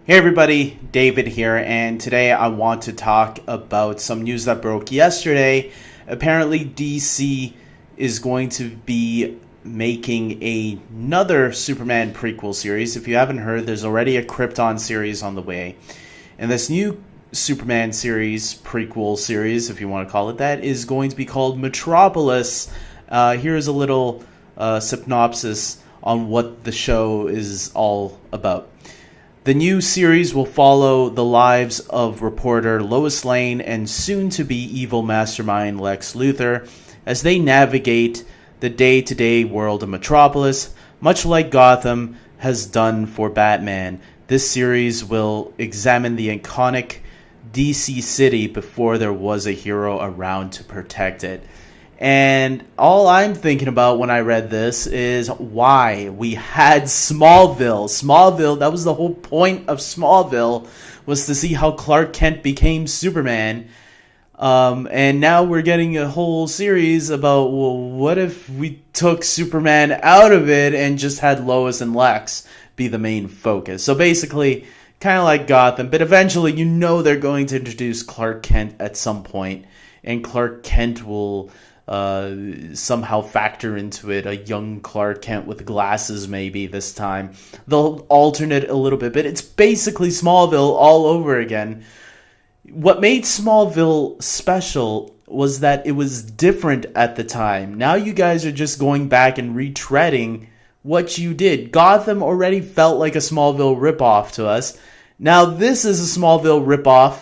Hey everybody, David here, and today I want to talk about some news that broke yesterday. Apparently DC is going to be making another Superman prequel series. If you haven't heard, there's already a Krypton series on the way. And this new Superman series, prequel series, if you want to call it that, is going to be called Metropolis. Here's a little synopsis on what the show is all about. The new series will follow the lives of reporter Lois Lane and soon-to-be evil mastermind Lex Luthor as they navigate the day-to-day world of Metropolis, much like Gotham has done for Batman. This series will examine the iconic DC city before there was a hero around to protect it. And all I'm thinking about when I read this is why we had Smallville. Smallville, that was the whole point of Smallville, was to see how Clark Kent became Superman. And now we're getting a whole series about, well, what if we took Superman out of it and just had Lois and Lex be the main focus? So basically, kind of like Gotham, but eventually you know they're going to introduce Clark Kent at some point, and Clark Kent will somehow factor into it, a young Clark Kent with glasses maybe this time. They'll alternate a little bit, but it's basically Smallville all over again. What made Smallville special was that it was different at the time. Now you guys are just going back and retreading what you did. Gotham already felt like a Smallville ripoff to us. Now this is a Smallville ripoff,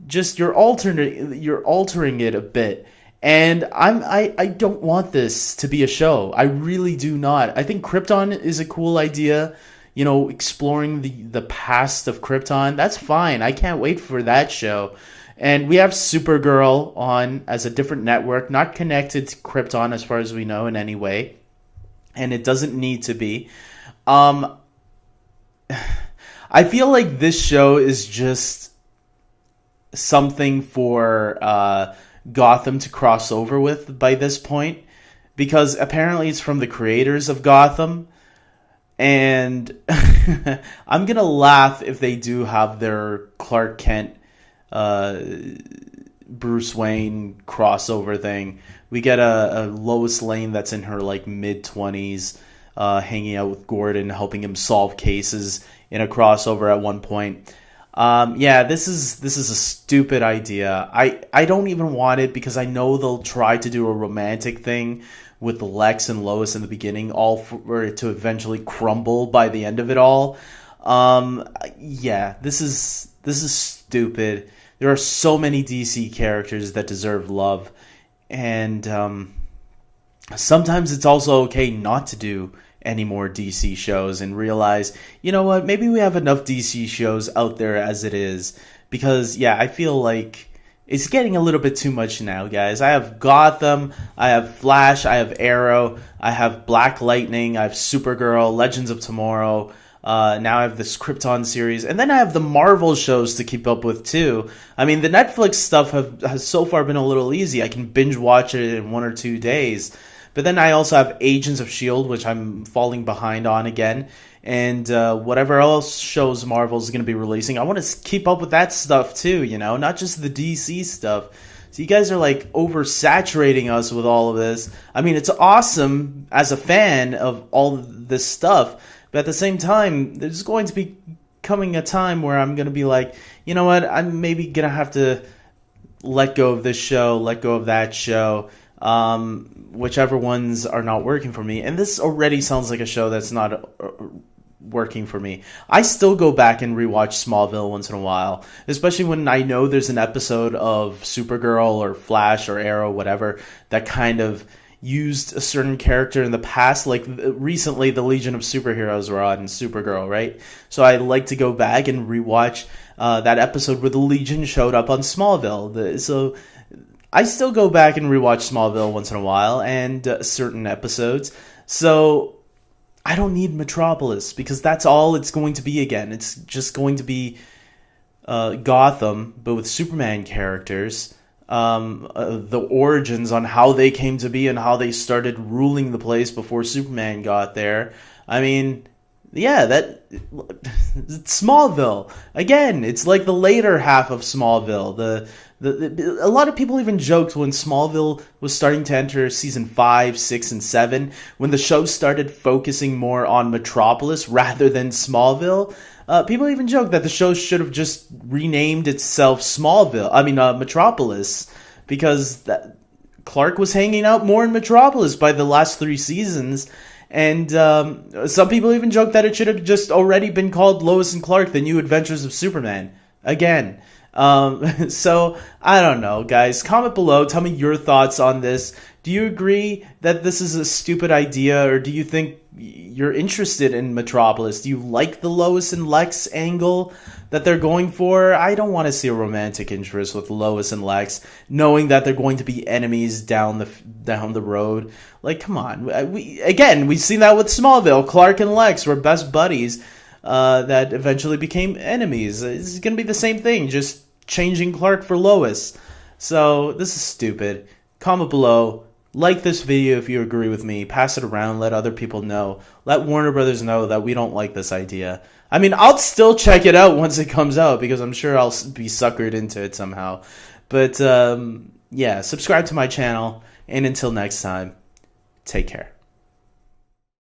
just you're altering it a bit. And I don't want this to be a show. I really do not. I think Krypton is a cool idea. You know, exploring the past of Krypton. That's fine. I can't wait for that show. And we have Supergirl on as a different network, not connected to Krypton as far as we know in any way. And it doesn't need to be. I feel like this show is just something for Gotham to cross over with by this point, because apparently it's from the creators of Gotham, and I'm gonna laugh if they do have their Clark Kent Bruce Wayne crossover thing. We get a Lois Lane that's in her like mid-20s hanging out with Gordon, helping him solve cases in a crossover at one point. Yeah, this is a stupid idea. I don't even want it because I know they'll try to do a romantic thing with Lex and Lois in the beginning, all for it to eventually crumble by the end of it all. Yeah, this is stupid. There are so many DC characters that deserve love, and sometimes it's also okay not to do any more DC shows and realize, you know what, maybe we have enough DC shows out there as it is. Because, yeah, I feel like it's getting a little bit too much now, guys. I have Gotham, I have Flash, I have Arrow, I have Black Lightning, I have Supergirl, Legends of Tomorrow, now I have this Krypton series, and then I have the Marvel shows to keep up with too. I mean, the Netflix stuff has so far been a little easy. I can binge watch it in 1 or 2 days. But then I also have Agents of S.H.I.E.L.D., which I'm falling behind on again. And whatever else shows Marvel's going to be releasing, I want to keep up with that stuff too, you know, not just the DC stuff. So you guys are like oversaturating us with all of this. I mean, it's awesome as a fan of all this stuff. But at the same time, there's going to be coming a time where I'm going to be like, you know what, I'm maybe going to have to let go of this show, let go of that show. Whichever ones are not working for me. And this already sounds like a show that's not working for me. I still go back and rewatch Smallville once in a while, especially when I know there's an episode of Supergirl or Flash or Arrow, whatever, that kind of used a certain character in the past. Like recently the Legion of Superheroes were on Supergirl, right? So I like to go back and rewatch that episode where the Legion showed up on Smallville. So I still go back and rewatch Smallville once in a while and certain episodes. So I don't need Metropolis because that's all it's going to be again. It's just going to be Gotham, but with Superman characters. The origins on how they came to be and how they started ruling the place before Superman got there. I mean, Yeah, that Smallville again. It's like the later half of Smallville. A lot of people even joked when Smallville was starting to enter season 5, 6, and 7, when the show started focusing more on Metropolis rather than Smallville. People even joked that the show should have just renamed itself Metropolis, because Clark was hanging out more in Metropolis by the last 3 seasons. And some people even joked that it should have just already been called Lois and Clark: The New Adventures of Superman. Again. So, I don't know, guys. Comment below. Tell me your thoughts on this. Do you agree that this is a stupid idea, or do you think you're interested in Metropolis? Do you like the Lois and Lex angle that they're going for? I don't want to see a romantic interest with Lois and Lex, knowing that they're going to be enemies down the road. Like, come on. We've seen that with Smallville. Clark and Lex were best buddies that eventually became enemies. It's going to be the same thing, just changing Clark for Lois. So, this is stupid. Comment below. Like this video if you agree with me. Pass it around. Let other people know. Let Warner Brothers know that we don't like this idea. I mean, I'll still check it out once it comes out, because I'm sure I'll be suckered into it somehow. But, yeah, subscribe to my channel. And until next time, take care.